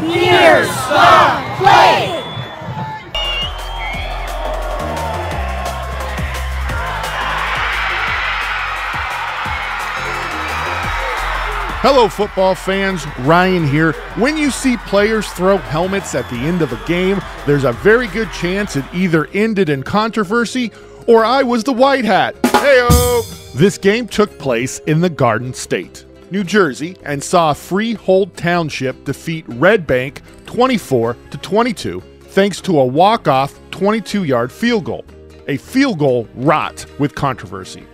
Here's the play! Hello, football fans. Ryan here. When you see players throw helmets at the end of a game, there's a very good chance it either ended in controversy or I was the white hat. Hey-o! This game took place in the Garden State, New Jersey, and saw Freehold Township defeat Red Bank 24-22 thanks to a walk-off 22-yard field goal. A field goal wrought with controversy.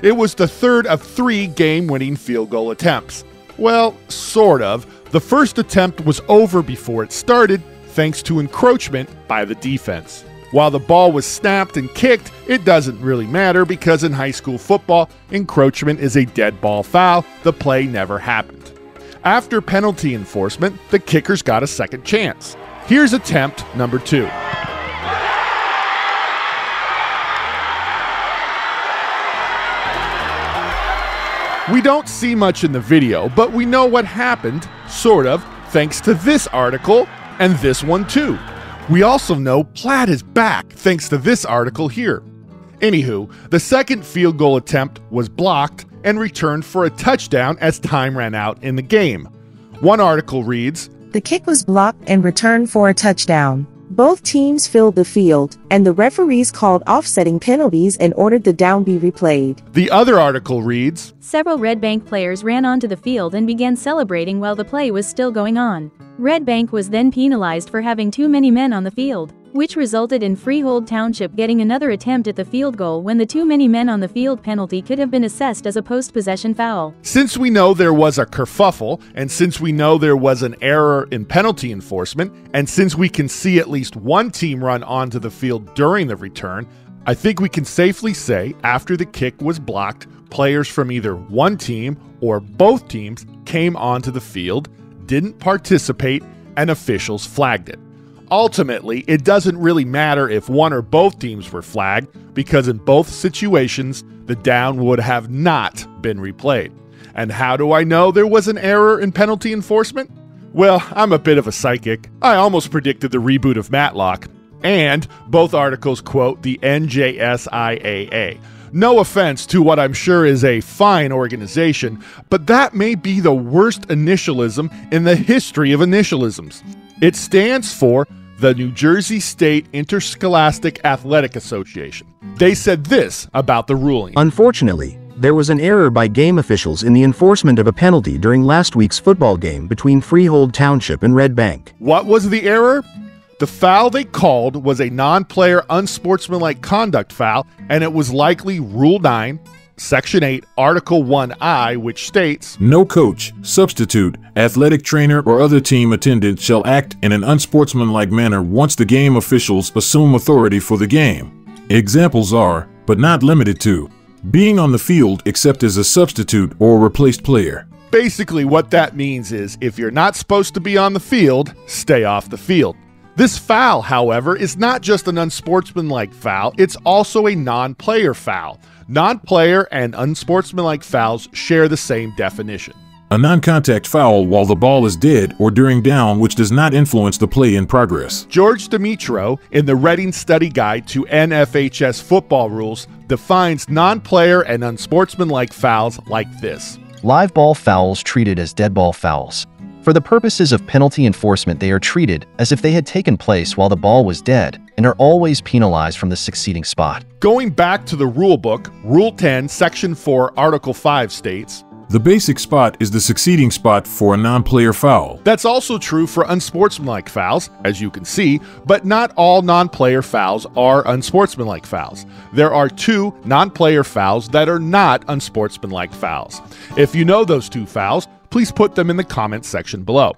It was the third of 3 game-winning field goal attempts. Well, sort of. The first attempt was over before it started, thanks to encroachment by the defense. While the ball was snapped and kicked, it doesn't really matter because in high school football, encroachment is a dead ball foul. The play never happened. After penalty enforcement, the kickers got a second chance. Here's attempt number 2. We don't see much in the video, but we know what happened, sort of, thanks to this article and this one too. We also know Platt is back, thanks to this article here. Anywho, the second field goal attempt was blocked and returned for a touchdown as time ran out in the game. One article reads, "The kick was blocked and returned for a touchdown. Both teams filled the field, and the referees called offsetting penalties and ordered the down be replayed." The other article reads, "Several Red Bank players ran onto the field and began celebrating while the play was still going on. Red Bank was then penalized for having too many men on the field, which resulted in Freehold Township getting another attempt at the field goal when the too many men on the field penalty could have been assessed as a post-possession foul." Since we know there was a kerfuffle, and since we know there was an error in penalty enforcement, and since we can see at least one team run onto the field during the return, I think we can safely say after the kick was blocked, players from either one team or both teams came onto the field, didn't participate, and officials flagged it. Ultimately, it doesn't really matter if one or both teams were flagged, because in both situations, the down would have not been replayed. And how do I know there was an error in penalty enforcement? Well, I'm a bit of a psychic. I almost predicted the reboot of Matlock. And both articles quote the NJSIAA. No offense to what I'm sure is a fine organization, but that may be the worst initialism in the history of initialisms. It stands for the New Jersey State Interscholastic Athletic Association. They said this about the ruling. "Unfortunately, there was an error by game officials in the enforcement of a penalty during last week's football game between Freehold Township and Red Bank." What was the error? The foul they called was a non-player unsportsmanlike conduct foul, and it was likely Rule 9, Section 8, Article 1I, which states, "No coach, substitute, athletic trainer, or other team attendant shall act in an unsportsmanlike manner once the game officials assume authority for the game. Examples are, but not limited to, being on the field except as a substitute or replaced player." Basically, what that means is if you're not supposed to be on the field, stay off the field. This foul, however, is not just an unsportsmanlike foul, it's also a non-player foul. Non-player and unsportsmanlike fouls share the same definition. A non-contact foul while the ball is dead or during down which does not influence the play in progress. George Demetro, in the Reading Study Guide to NFHS Football Rules, defines non-player and unsportsmanlike fouls like this. "Live ball fouls treated as dead ball fouls. For the purposes of penalty enforcement, they are treated as if they had taken place while the ball was dead and are always penalized from the succeeding spot." Going back to the rule book, Rule 10, Section 4, Article 5 states, "The basic spot is the succeeding spot for a non-player foul." That's also true for unsportsmanlike fouls, as you can see, but not all non-player fouls are unsportsmanlike fouls. There are 2 non-player fouls that are not unsportsmanlike fouls. If you know those 2 fouls, please put them in the comments section below.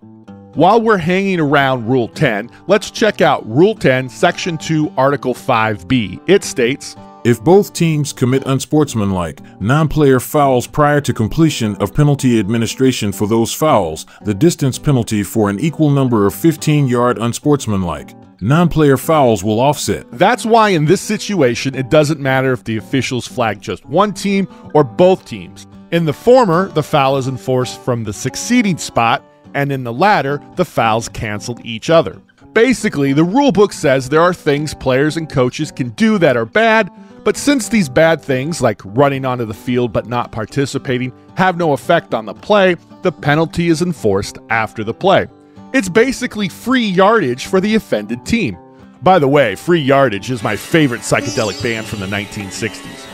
While we're hanging around Rule 10, let's check out Rule 10, Section 2, Article 5B. It states, "If both teams commit unsportsmanlike, non-player fouls prior to completion of penalty administration for those fouls, the distance penalty for an equal number of 15-yard unsportsmanlike, non-player fouls will offset." That's why in this situation, it doesn't matter if the officials flag just one team or both teams. In the former, the foul is enforced from the succeeding spot, and in the latter, the fouls canceled each other. Basically, the rulebook says there are things players and coaches can do that are bad, but since these bad things, like running onto the field but not participating, have no effect on the play, the penalty is enforced after the play. It's basically free yardage for the offended team. By the way, Free Yardage is my favorite psychedelic band from the 1960s.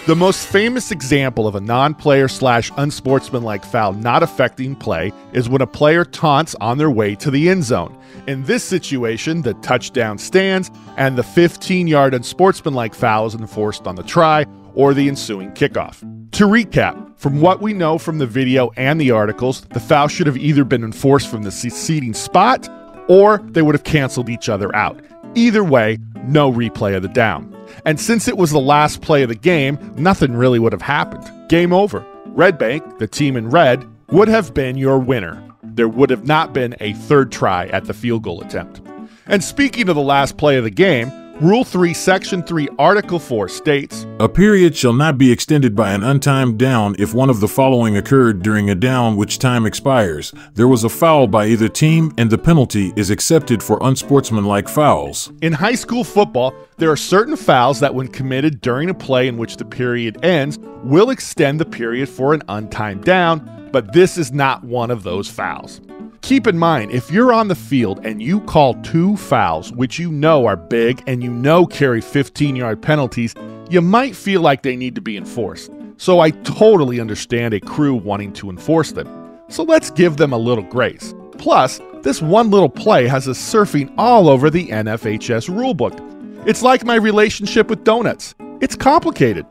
The most famous example of a non-player/unsportsmanlike foul not affecting play is when a player taunts on their way to the end zone. In this situation, the touchdown stands and the 15-yard unsportsmanlike foul is enforced on the try or the ensuing kickoff. To recap, from what we know from the video and the articles, the foul should have either been enforced from the succeeding spot or they would have canceled each other out. Either way, no replay of the down. And since it was the last play of the game, nothing really would have happened. Game over. Red Bank, the team in red, would have been your winner. There would have not been a third try at the field goal attempt. And speaking of the last play of the game, Rule 3, Section 3, Article 4 states, "A period shall not be extended by an untimed down if one of the following occurred during a down which time expires. There was a foul by either team and the penalty is accepted for unsportsmanlike fouls." In high school football, there are certain fouls that when committed during a play in which the period ends will extend the period for an untimed down, but this is not one of those fouls. Keep in mind, if you're on the field and you call 2 fouls, which you know are big and you know carry 15-yard penalties, you might feel like they need to be enforced. So I totally understand a crew wanting to enforce them. So let's give them a little grace. Plus, this one little play has us surfing all over the NFHS rulebook. It's like my relationship with Doughnuts. It's complicated.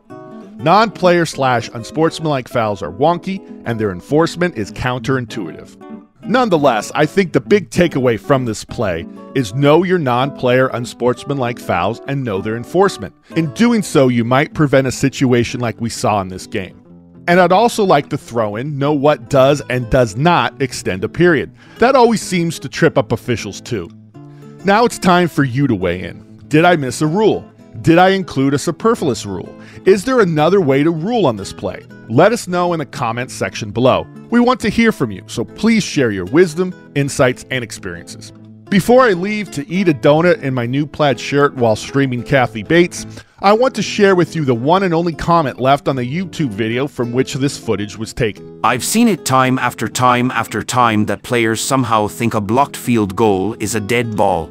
Non-player/unsportsmanlike fouls are wonky, and their enforcement is counterintuitive. Nonetheless, I think the big takeaway from this play is know your non-player unsportsmanlike fouls and know their enforcement. In doing so, you might prevent a situation like we saw in this game. And I'd also like to throw in know what does and does not extend a period. That always seems to trip up officials too. Now it's time for you to weigh in. Did I miss a rule? Did I include a superfluous rule? Is there another way to rule on this play? Let us know in the comments section below. We want to hear from you, so please share your wisdom, insights, and experiences. Before I leave to eat a donut in my new plaid shirt while streaming Kathy Bates, I want to share with you the one and only comment left on the YouTube video from which this footage was taken. "I've seen it time after time after time that players somehow think a blocked field goal is a dead ball.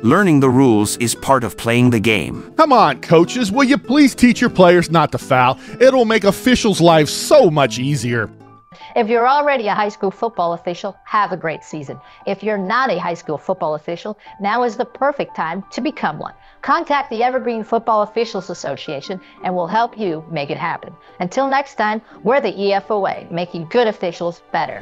Learning the rules is part of playing the game." Come on, coaches, will you please teach your players not to foul? It'll make officials' lives so much easier. If you're already a high school football official, have a great season. If you're not a high school football official, now is the perfect time to become one. Contact the Evergreen Football Officials Association and we'll help you make it happen. Until next time, we're the EFOA, making good officials better.